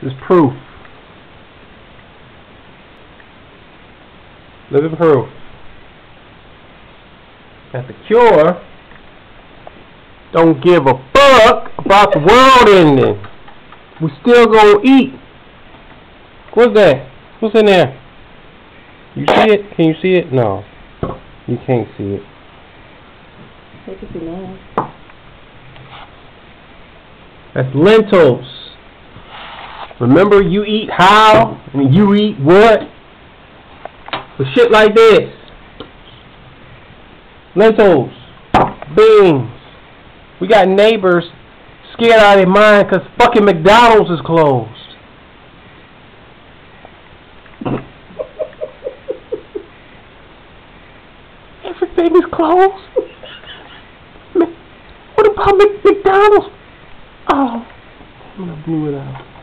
is proof. Living proof. That the cure don't give a fuck about the world ending. We still gonna eat. What's that? What's in there? You see it? Can you see it? No. You can't see it. I can see mine. That's lentils. Remember, you eat how and you eat what? With shit like this. Lentils. Beans. We got neighbors scared out of their mind because fucking McDonald's is closed. Everything is closed. What about McDonald's? Oh, I'm gonna blew it out.